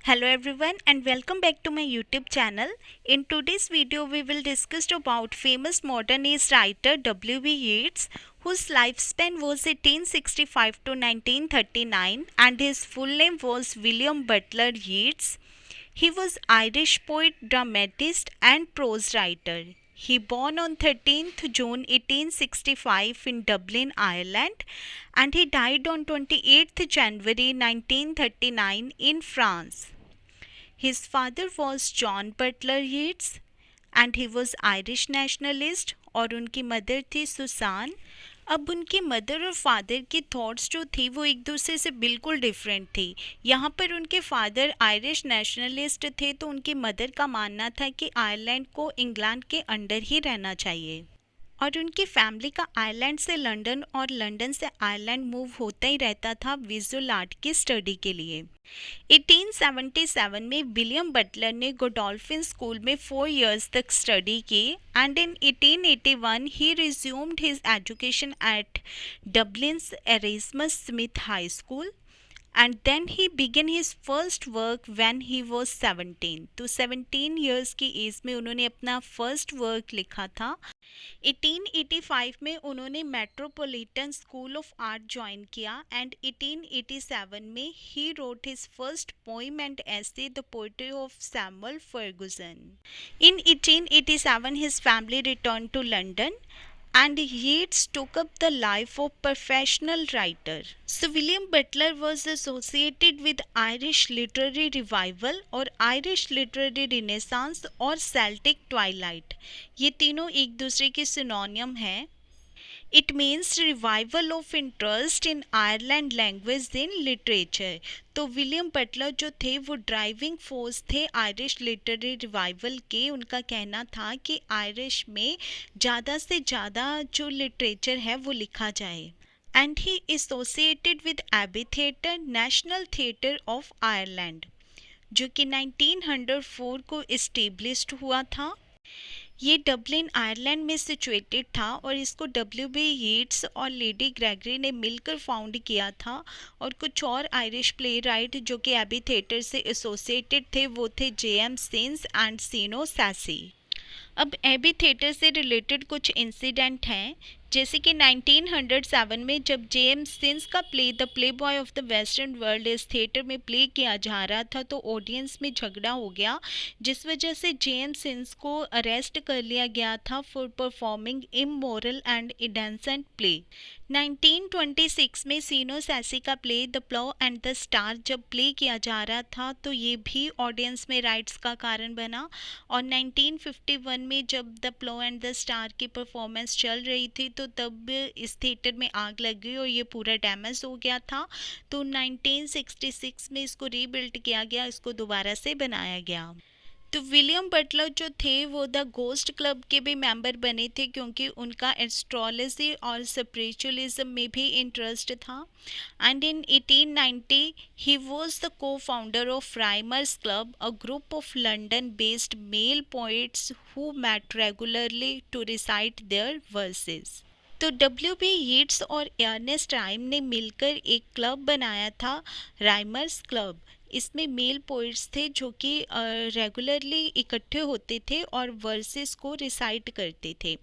Hello everyone and welcome back to my YouTube channel. In today's video we will discuss about famous modernist writer W.B. Yeats whose lifespan was 1865 to 1939 and his full name was William Butler Yeats. He was Irish poet, dramatist and prose writer. He born on 13th June 1865 in Dublin, Ireland, and he died on 28th January 1939 in France. His father was John Butler Yeats and he was Irish nationalist और उनकी mother थी Susan. अब उनकी mother और father की thoughts जो थी वो एक दूसरे से बिल्कुल डिफरेंट थी। यहाँ पर उनके फादर आयरिश नेशनलिस्ट थे तो उनकी मदर का मानना था कि आयरलैंड को इंग्लैंड के अंडर ही रहना चाहिए और उनकी फैमिली का आयरलैंड से लंदन और लंदन से आयरलैंड मूव होता ही रहता था विजुअल आर्ट की स्टडी के लिए। 1877 में विलियम बटलर ने गोडोल्फिन स्कूल में 4 इयर्स तक स्टडी की and in 1881 he resumed his education at Dublin's Erasmus Smith high school and then he began his first work when he was 17। तो 17 years की एज में उन्होंने अपना फर्स्ट वर्क लिखा था। 1885 में उन्होंने metropolitan school of art join किया एंड 1887 में he wrote his first poem and essay the poetry of Samuel Ferguson. In 1887 his family returned to London and Yeats took up the life of professional writer. So William Butler was associated with Irish literary revival और Irish literary renaissance और Celtic twilight। ये तीनों एक दूसरे के सिनोनियम हैं। It means revival of interest in Ireland language in literature। तो William Butler जो थे वो ड्राइविंग फोर्स थे आयरिश लिटरेरी रिवाइवल के। उनका कहना था कि आयरिश में ज़्यादा से ज़्यादा जो लिटरेचर है वो लिखा जाए and he associated with Abbey theatre, national theatre of Ireland, जो कि 1904 को इस्टेब्लिश्ड हुआ था। ये डबलिन आयरलैंड में सिचुएटेड था और इसको W.B. यीट्स और लेडी ग्रेगरी ने मिलकर फाउंड किया था और कुछ और आयरिश प्ले राइट जो कि एबी थिएटर से एसोसिएटेड थे वो थे J.M. Since and Sino sassy. अब एबी थिएटर से रिलेटेड कुछ इंसिडेंट हैं, जैसे कि 1907 में जब J.M. सिंस का play the play boy of the western world इस थिएटर में प्ले किया जा रहा था तो ऑडियंस में झगड़ा हो गया जिस वजह से J.M. सिंस को अरेस्ट कर लिया गया था for performing immoral and indecent play. 1926 में सीनो सैसी का play the plough and the star जब प्ले किया जा रहा था तो ये भी ऑडियंस में राइट्स का कारण बना और 1951 में जब the plough and the star की परफॉर्मेंस चल रही थी तो तब इस थिएटर में आग लग गई और ये पूरा डैमेज हो गया था। तो 1966 में इसको रीबिल्ड किया गया, इसको दोबारा से बनाया गया। तो विलियम बटलर जो थे वो द घोस्ट क्लब के भी मेंबर बने थे क्योंकि उनका एस्ट्रोलॉजी और स्पिरिचुअलिज्म में भी इंटरेस्ट था and in 1890 he was the cofounder of Rhymers club, a group of London based male poets who met regularly to recite their verses. तो W.B. यीट्स और अर्नेस्ट राइम ने मिलकर एक क्लब बनाया था, राइमर्स क्लब। इसमें मेल पोइट्स थे जो कि रेगुलरली इकट्ठे होते थे और वर्सेस को रिसाइट करते थे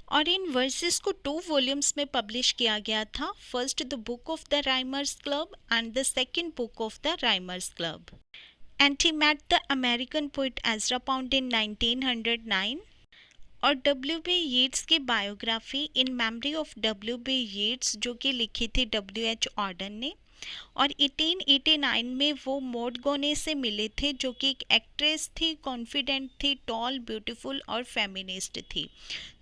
और इन वर्सेस को 2 वॉल्यूम्स में पब्लिश किया गया था। First the book of the Rhymers club and the second book of the Rhymers club. And he met the American poet Ezra Pound in 1909 और W.B. यीट्स की biography in memory of W.B. Yeats जो कि लिखी थी W.H. Orton ने और 1889 में वो मॉड गोने से मिले थे जो कि एक एक्ट्रेस थी, कॉन्फिडेंट थी, टॉल, ब्यूटीफुल और फेमिनिस्ट थी।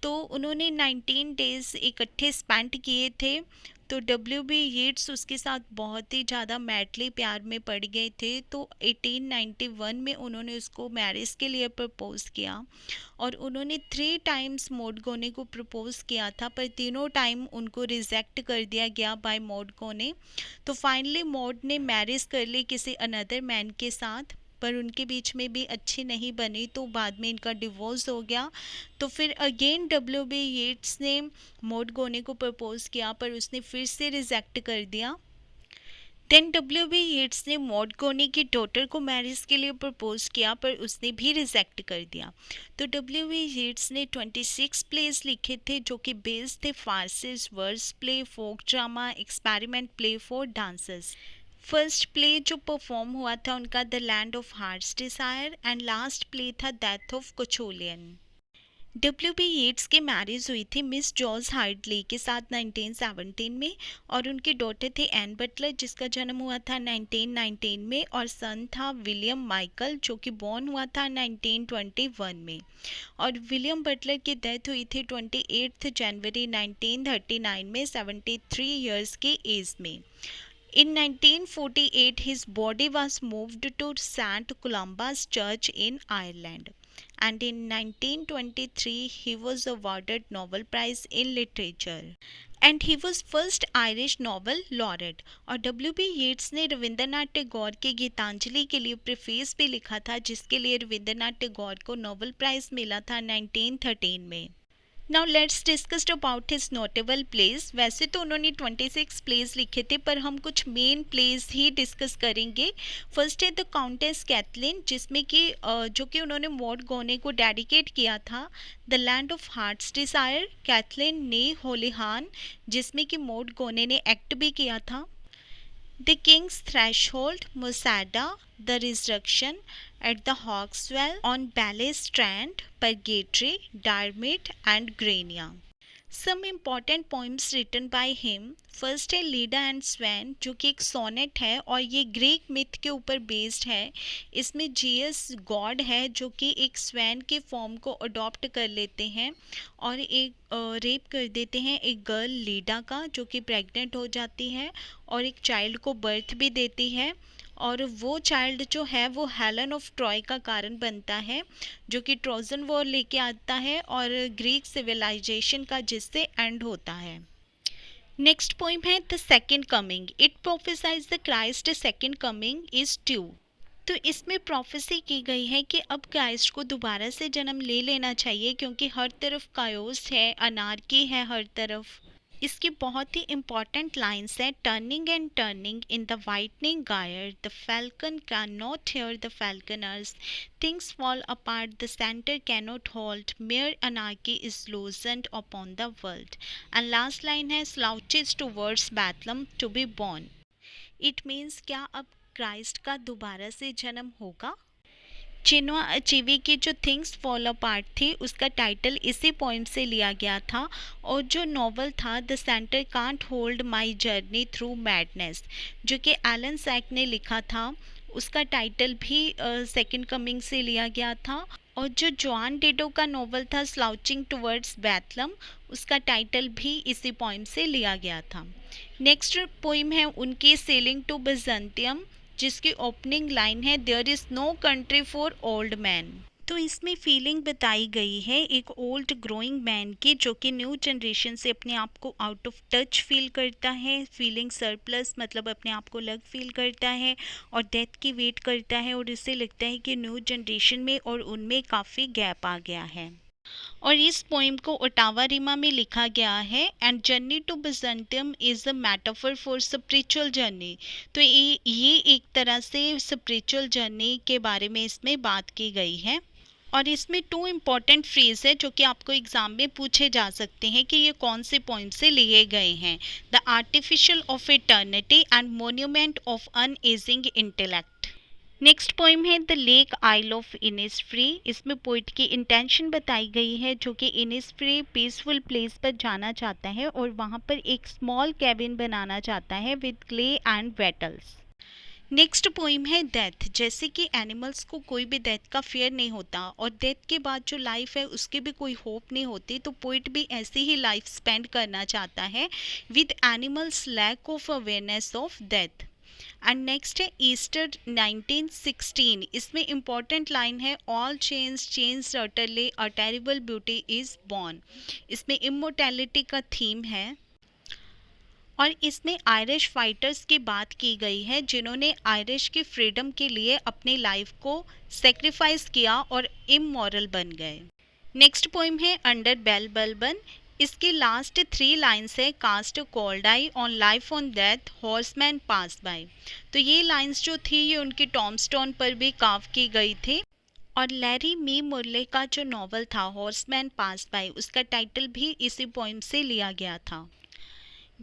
तो उन्होंने 19 डेज इकट्ठे स्पेंड किए थे। तो W.B. यीट्स उसके साथ बहुत ही ज़्यादा मैडली प्यार में पड़ गए थे तो 1891 में उन्होंने उसको मैरिज के लिए प्रपोज़ किया और उन्होंने 3 टाइम्स मॉड गोने को प्रपोज़ किया था पर तीनों टाइम उनको रिजेक्ट कर दिया गया बाय मॉड गोने। तो फाइनली मॉड ने मैरिज कर ली किसी अनदर मैन के साथ पर उनके बीच में भी अच्छी नहीं बनी तो बाद में इनका डिवोर्स हो गया। तो फिर अगेन W.B. यीट्स ने मॉड गोने को प्रपोज़ किया पर उसने फिर से रिजेक्ट कर दिया। Then WB. येट्स ने मॉड गोनी की डॉटर को मैरिज के लिए प्रपोज किया, पर उसने भी रिजेक्ट कर दिया। तो डब्ल्यू.बी. येट्स ने 26 प्लेस लिखे थे जो कि बेस्ड थे farces, verse play, folk drama, experiment play for dancers. First play जो परफॉर्म हुआ था उनका the land of heart's desire, and last play था death of Cuchulain. W B. Yeats की मैरिज हुई थी मिस जॉर्ज हार्डली के साथ 1917 में, और उनकी डॉटर थी एन बटलर जिसका जन्म हुआ था 1919 में, और सन था विलियम माइकल जो कि बॉर्न हुआ था 1921 में। और विलियम बटलर की डेथ हुई थी 28 जनवरी 1939 में 73 ईयर्स की एज में। In 1948, his body was moved to St. Columba's Church in Ireland. And in 1923, he was awarded Nobel Prize in Literature. And he was first Irish Nobel laureate. और WB. येट्स ने रविंद्रनाथ टैगोर के गीतांजलि के लिए प्रीफेस भी लिखा था, जिसके लिए रविंद्रनाथ टैगोर को नोबेल प्राइज मिला था 1913 में। Now let's discussed about his notable place. वैसे तो उन्होंने 26 प्लेस लिखे थे, पर हम कुछ मेन प्लेस ही डिस्कस करेंगे। फर्स्ट है द काउंटेस कैथलीन, जिसमें कि जो कि उन्होंने मॉड गोने को डेडिकेट किया था। The land of heart's desire, Cathleen ने होलीहान, जिसमें कि मॉड गोने ने एक्ट भी किया था। The King's Threshold, Mosada, The Resurrection, At the Hawkswell, On Ballet Strand, Purgatory, Dermot and Grania. Some important poems written by him. First है Leda and swan, जो कि एक सोनेट है और ये ग्रीक मिथ के ऊपर बेस्ड है। इसमें जीएस गॉड है जो कि एक स्वैन के फॉर्म को अडॉप्ट कर लेते हैं और एक रेप कर देते हैं एक गर्ल लीडा का, जो कि प्रेग्नेंट हो जाती है और एक चाइल्ड को बर्थ भी देती है। और वो चाइल्ड जो है वो हेलन ऑफ ट्रॉय का कारण बनता है, जो कि ट्रोजन वॉर लेके आता है और ग्रीक सिविलाइजेशन का जिससे एंड होता है। नेक्स्ट पोइम है the second coming. It prophesies the Christ second coming is true. तो इसमें प्रोफेसी की गई है कि अब क्राइस्ट को दोबारा से जन्म ले लेना चाहिए, क्योंकि हर तरफ कायोस है, अनार्की है हर तरफ। इसकी बहुत ही इम्पॉर्टेंट लाइन्स है, turning and turning in the widening gyre, the falcon can not hear the falconers, things fall apart, the centre can not hold, mere anarchy is loosened upon the world. And last line है slouches towards Bethlehem to be born. It means क्या अब Christ का दोबारा से जन्म होगा। चिनोआ अचीवी की जो थिंग्स फॉल अपार्ट थी उसका टाइटल इसी पोइम से लिया गया था, और जो नॉवल था the centre can't hold my journey through madness, जो कि एलन सैक ने लिखा था, उसका टाइटल भी सेकंड कमिंग से लिया गया था। और जो जॉन डिडो का नॉवल था स्लाउचिंग टुवर्ड्स बैथलम, उसका टाइटल भी इसी पोइम से लिया गया था। नेक्स्ट पोइम है उनकी सेलिंग टू बिजंतियम, जिसकी ओपनिंग लाइन है there is no country for old man. तो इसमें फीलिंग बताई गई है एक ओल्ड ग्रोइंग मैन की, जो कि न्यू जनरेशन से अपने आप को आउट ऑफ टच फील करता है, फीलिंग सरप्लस मतलब अपने आप को अलग फील करता है और डेथ की वेट करता है, और इससे लगता है कि न्यू जनरेशन में और उनमें काफ़ी गैप आ गया है। और इस पोइम को ओटावा रिमा में लिखा गया है। And journey to Byzantium is a metaphor for spiritual journey. तो ये एक तरह से स्पिरिचुअल जर्नी के बारे में इसमें बात की गई है। और इसमें 2 इम्पॉर्टेंट फ्रेज है जो कि आपको एग्जाम में पूछे जा सकते हैं कि ये कौन से पोइम से लिए गए हैं। The artificial of eternity and monument of unageing intellect. Next poem है the lake isle of Innisfree. इसमें पोइट की इंटेंशन बताई गई है, जो कि इनिसफ्री पीसफुल प्लेस पर जाना चाहता है और वहाँ पर एक स्मॉल कैबिन बनाना चाहता है with clay and wattles. Next poem है डेथ। जैसे कि एनिमल्स को कोई भी डेथ का फियर नहीं होता और डेथ के बाद जो लाइफ है उसकी भी कोई होप नहीं होती, तो पोइट भी ऐसी ही लाइफ स्पेंड करना चाहता है with animals lack of awareness of death. And next है ईस्टर 1916। इसमें इंपॉर्टेंट लाइन है all change change utterly a terrible beauty is born. इसमें इमोर्टैलिटी का थीम है और इसमें आयरिश फाइटर्स की बात की गई है जिन्होंने आयरिश की फ्रीडम के लिए अपनी लाइफ को सेक्रीफाइस किया और इमोरल बन गए। नेक्स्ट पोइम है अंडर बेल बल्बन। इसकी लास्ट 3 लाइन्स है cast cold eye on life on death horseman pass by. तो ये लाइन्स जो थी ये उनकी टॉम्बस्टोन पर भी काव की गई थी। और लैरी मी मुरले का जो नॉवल था हॉर्समैन पास बाय, उसका टाइटल भी इसी पोइम से लिया गया था।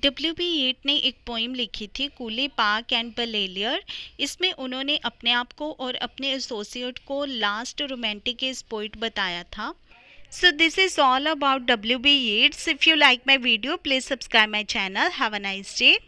W.B. येट ने एक पोइम लिखी थी कूले पार्क एंड बलेलियर। इसमें उन्होंने अपने आप को और अपने एसोसिएट को लास्ट रोमांटिक पोइट बताया था। So this is all about W.B. Yeats. If you like my video, please subscribe my channel. Have a nice day.